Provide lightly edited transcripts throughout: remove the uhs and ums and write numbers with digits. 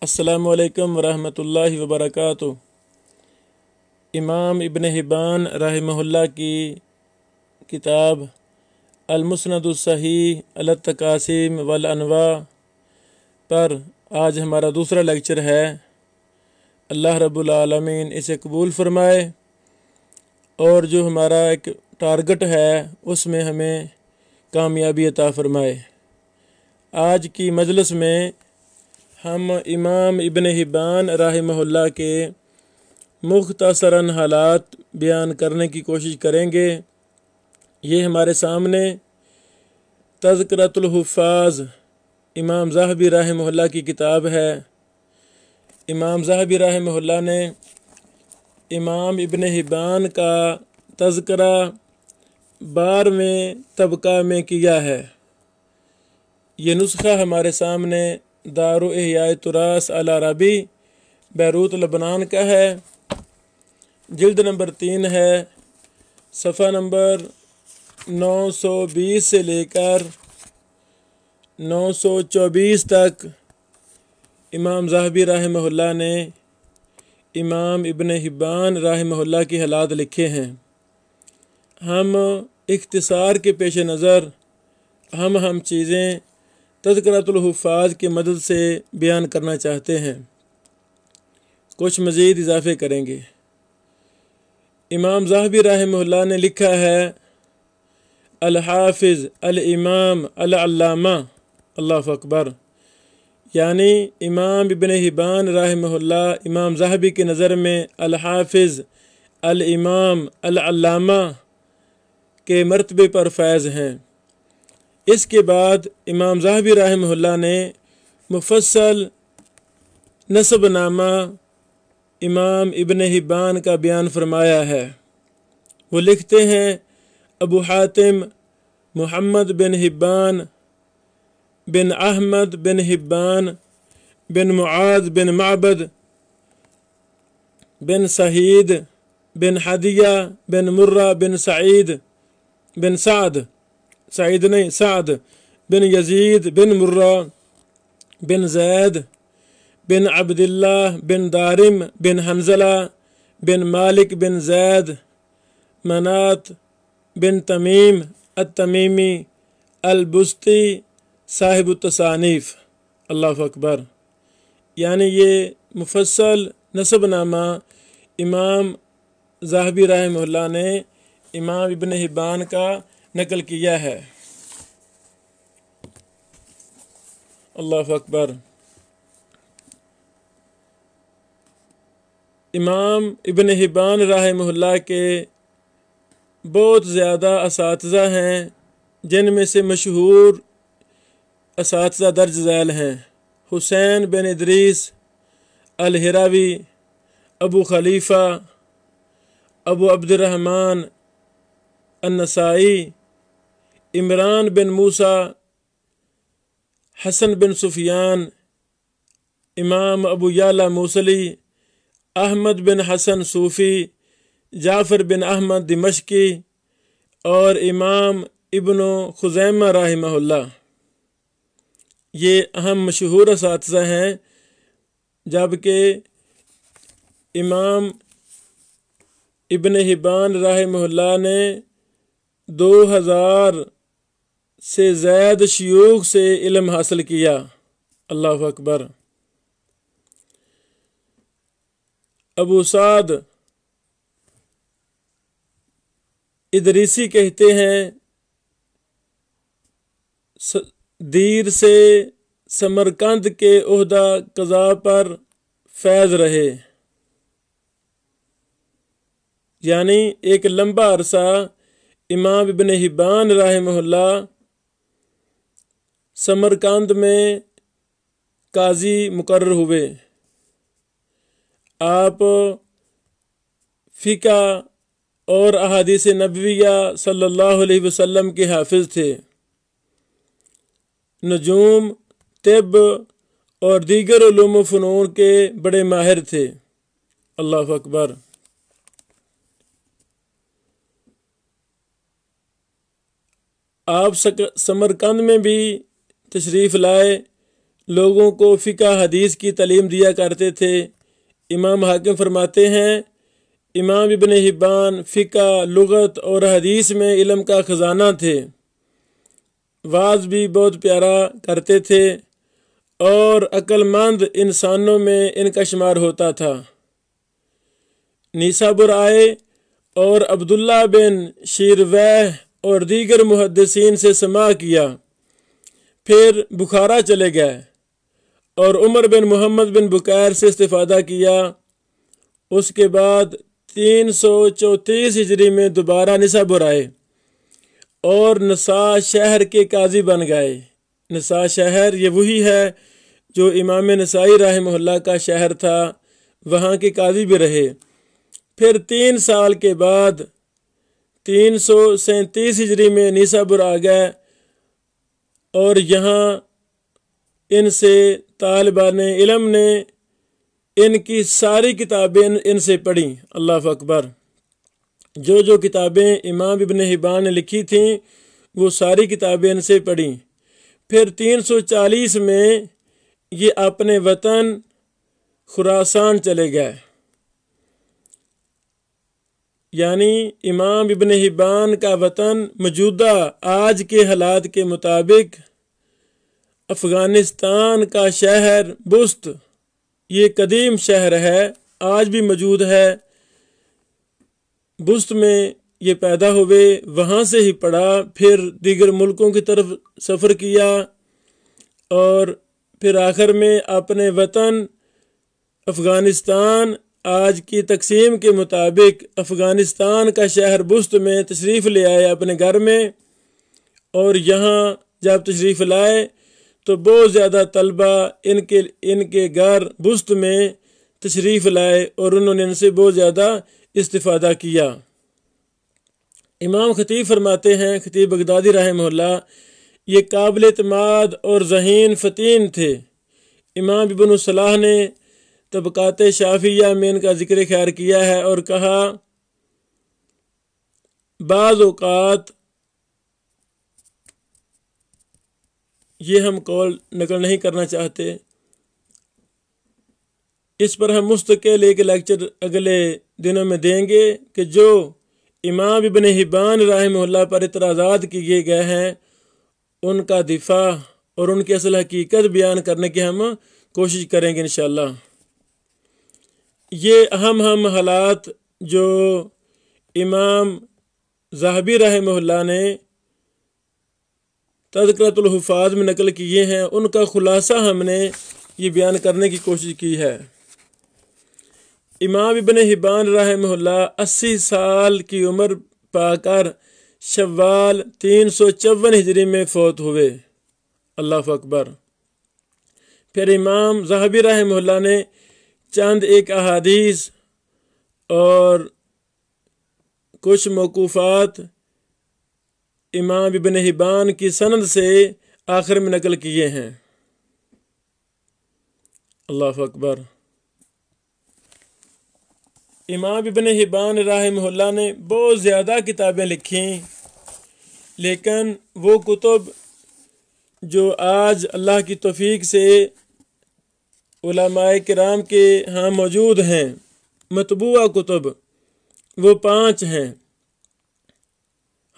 السلام علیکم ورحمۃ اللہ وبرکاتہ۔ امام ابن حبان رحمہ اللہ کی کتاب المسند الصحیح علی التقاسیم والانواع پر آج ہمارا دوسرا لیکچر ہے۔ اللہ رب العالمین اسے قبول فرمائے اور جو ہمارا ایک ٹارگٹ ہے اس میں ہمیں کامیابی عطا فرمائے۔ آج کی مجلس میں ہم امام ابن حبان رحمہ اللہ کے مختصراً حالات بیان کرنے کی کوشش کریں گے۔ یہ ہمارے سامنے تذکرۃ الحفاظ امام ذہبی رحمہ اللہ کی کتاب ہے۔ امام ذہبی رحمہ اللہ نے امام ابن حبان کا تذکرہ 12ویں طبقہ میں کیا ہے۔ یہ نسخہ ہمارے سامنے دار احیاء تراث العربی بیروت لبنان کا ہے۔ جلد نمبر 3 ہے، صفحہ نمبر 920 سے لے کر 924 تک امام ذہبی رحمہ اللہ نے امام ابن حبان رحمہ اللہ کی حالات لکھے ہیں۔ ہم اختصار کے پیش نظر ہم چیزیں تذکرۃ الحفاظ کی مدد سے بیان کرنا چاہتے ہیں، کچھ مزید اضافے کریں گے۔ امام ذہبی رحمہ اللہ نے لکھا ہے، الحافظ الامام العلامہ، اللہ اکبر، یعنی امام ابن حبان رحمہ اللہ امام ذہبی کی نظر میں الحافظ الامام العلامہ کے مرتبے پر فائز ہیں۔ اس کے بعد امام ذہبی رحمہ اللہ نے مفصل نسب نامہ امام ابن حبان کا بیان فرمایا ہے۔ وہ لکھتے ہیں، ابو حاتم محمد بن حبان بن احمد بن حبان بن معاذ بن معبد بن سعید بن حدیہ بن مرہ بن سعید بن سعد بن یزید بن مرہ بن زید بن عبداللہ بن دارم بن حنزلہ بن مالک بن زید منات بن تمیم التمیمی البستی صاحب التصانیف، اللہ اکبر، یعنی یہ مفصل نسب نامہ امام ذہبی رحمہ اللہ نے امام ابن حبان کا نقل کیا ہے، اللہ اکبر۔ امام ابن حبان رحمہ اللہ کے بہت زیادہ اساتذہ ہیں، جن میں سے مشہور اساتذہ درج ذیل ہیں: حسین بن ادریس الہروی، ابو خلیفہ، ابو عبد الرحمن النسائی، عمران بن موسیٰ، حسن بن سفیان، امام ابو یعلا موصلی، احمد بن حسن صوفی، جعفر بن احمد دمشقی اور امام ابن خزیمہ رحمہ اللہ۔ یہ اہم مشہور اساتذہ ہیں، جبکہ امام ابن حبان رحمہ اللہ نے 2000 سے زائد شیوخ سے علم حاصل کیا، اللہ اکبر۔ ابو سعد ادریسی کہتے ہیں، دیر سے سمرقند کے عہدہ قضاء پر فیض رہے، یعنی ایک لمبا عرصہ امام ابن حبان رحمہ اللہ سمرقند میں قاضی مقرر ہوئے۔ آپ فقہ اور احادیث نبویہ صلی اللہ علیہ وسلم کے حافظ تھے، نجوم، طب اور دیگر علوم و فنون کے بڑے ماہر تھے، اللہ اکبر۔ آپ سمرقند میں بھی تشریف لائے، لوگوں کو فقہ حدیث کی تعلیم دیا کرتے تھے۔ امام حاکم فرماتے ہیں امام ابن حبان فقہ، لغت اور حدیث میں علم کا خزانہ تھے، واعظ بھی بہت پیارا کرتے تھے اور عقل مند انسانوں میں ان کا شمار ہوتا تھا۔ نیسابور آئے اور عبداللہ بن شیرویہ اور دیگر محدثین سے سماع کیا، پھر بخارا چلے گئے اور عمر بن محمد بن بکیر سے استفادہ کیا۔ اس کے بعد 334 ہجری میں دوبارہ نیسابور آئے اور نسا شہر کے قاضی بن گئے۔ نسا شہر یہ وہی ہے جو امام نسائی رحمہ اللہ کا شہر تھا، وہاں کے قاضی بھی رہے۔ پھر 3 سال کے بعد 337 ہجری میں نیسابور آ گئے اور یہاں ان سے طالبان علم نے ان کی ساری کتابیں ان سے پڑھیں۔ اللہ اکبر! جو کتابیں امام ابن حبان نے لکھی تھیں وہ ساری کتابیں ان سے پڑھیں۔ پھر 340 میں یہ اپنے وطن خراسان چلے گئے، یعنی امام ابن حبان کا وطن موجودہ آج کے حالات کے مطابق افغانستان کا شہر بست، یہ قدیم شہر ہے، آج بھی موجود ہے۔ بست میں یہ پیدا ہوئے، وہاں سے ہی پڑھا، پھر دیگر ملکوں کی طرف سفر کیا اور پھر آخر میں اپنے وطن افغانستان، آج کی تقسیم کے مطابق افغانستان کا شہر بست میں تشریف لے آئے اپنے گھر میں، اور یہاں جب تشریف لائے تو بہت زیادہ طلبہ ان کے گھر بست میں تشریف لائے اور انہوں نے ان سے بہت زیادہ استفادہ کیا۔ امام خطیب فرماتے ہیں، خطیب بغدادی رحمہ اللہ، یہ قابل اعتماد اور ذہین فطین تھے۔ امام ابن صلاح نے طبقات شافعیہ میں ان کا ذکر خیر کیا ہے اور کہا بعض اوقات یہ ہم قول نقل نہیں کرنا چاہتے، اس پر ہم مستقل ایک لیکچر اگلے دنوں میں دیں گے کہ جو امام ابن حبان رحمہ اللہ پر اعتراضات کیے گئے ہیں ان کا دفاع اور ان کی اصل حقیقت بیان کرنے کی ہم کوشش کریں گے انشاءاللہ۔ یہ اہم حالات جو امام ذہبی رحمہ اللہ نے تذکرۃ الحفاظ میں نقل کیے ہیں، ان کا خلاصہ ہم نے یہ بیان کرنے کی کوشش کی ہے۔ امام ابن حبان رحمہ اللہ 80 سال کی عمر پا کر شوال 354 ہجری میں فوت ہوئے۔ اللہ اکبر! پھر امام ذہبی رحمہ اللہ نے چند ایک احادیث اور کچھ موقوفات امام ابن حبان کی سند سے آخر میں نقل کیے ہیں۔ اللہ اکبر! امام ابن حبان رحمہ اللہ نے بہت زیادہ کتابیں لکھیں، لیکن وہ کتب جو آج اللہ کی توفیق سے علماء کرام کے ہاں موجود ہیں، مطبوعہ کتب، وہ 5 ہیں۔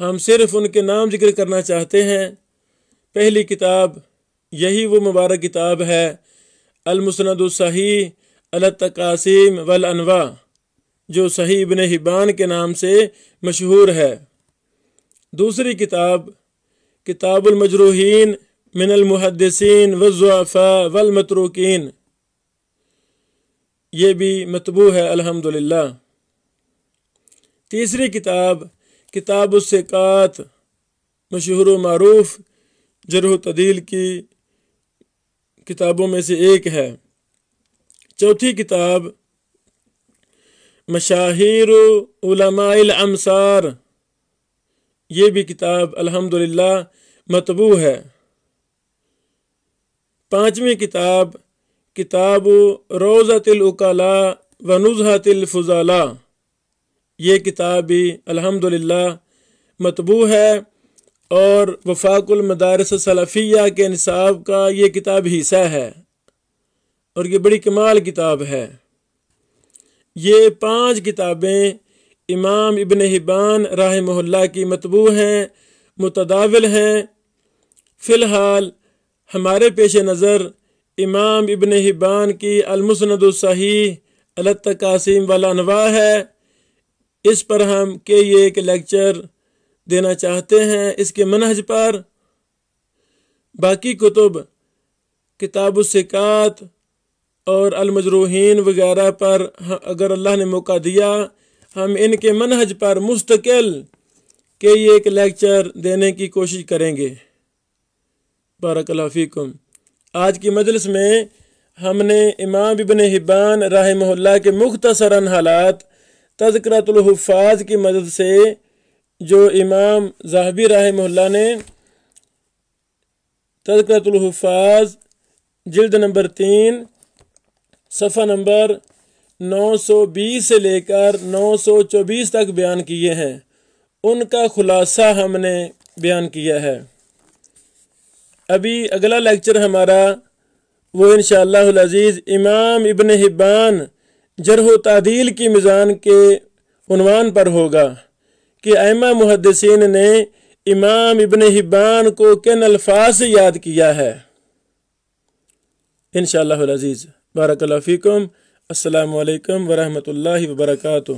ہم صرف ان کے نام ذکر کرنا چاہتے ہیں۔ پہلی کتاب یہی وہ مبارک کتاب ہے، المسند الصحیح علی التقاسیم والانواع، جو صحیح ابن حبان کے نام سے مشہور ہے۔ دوسری کتاب کتاب المجروحین من المحدثین والضعفاء والمتروکین، یہ بھی مطبوع ہے الحمدللہ۔ تیسری کتاب کتاب الثقات، مشہور و معروف جرح و تعدیل کی کتابوں میں سے ایک ہے۔ چوتھی کتاب مشاہیر علماء الامصار، یہ بھی کتاب الحمدللہ مطبوع ہے۔ پانچویں کتاب کتاب روضۃ العقلاء و نزہۃ الفضلاء، یہ کتاب بھی الحمدللہ مطبوع ہے اور وفاق المدارس السلفیہ کے نصاب کا یہ کتاب حصہ ہے، اور یہ بڑی کمال کتاب ہے۔ یہ 5 کتابیں امام ابن حبان رحمہ اللہ کی مطبوع ہیں، متداول ہیں۔ فی الحال ہمارے پیش نظر امام ابن حبان کی المسند الصحیح علی التقاسیم والانواع ہے۔ اس پر ہم ایک لیکچر دینا چاہتے ہیں اس کے منہج پر۔ باقی کتب کتاب الثقات اور المجروحین وغیرہ پر اگر اللہ نے موقع دیا ہم ان کے منہج پر مستقل ایک لیکچر دینے کی کوشش کریں گے۔ بارک اللہ فیکم۔ آج کی مجلس میں ہم نے امام ابن حبان رحمہ اللہ کے مختصراً حالات تذکرۃ الحفاظ کی مدد سے، جو امام ذہبی رحمہ اللہ نے تذکرۃ الحفاظ جلد نمبر 3 صفحہ نمبر 920 سے لے کر 924 تک بیان کیے ہیں، ان کا خلاصہ ہم نے بیان کیا ہے۔ ابھی اگلا لیکچر ہمارا وہ انشاءاللہ العزیز امام ابن حبان جرح و تعدیل کی میزان کے عنوان پر ہوگا کہ ائمہ محدثین نے امام ابن حبان کو کن الفاظ سے یاد کیا ہے، انشاءاللہ العزیز۔ بارک اللہ فیکم۔ السلام علیکم ورحمۃ اللہ وبرکاتہ۔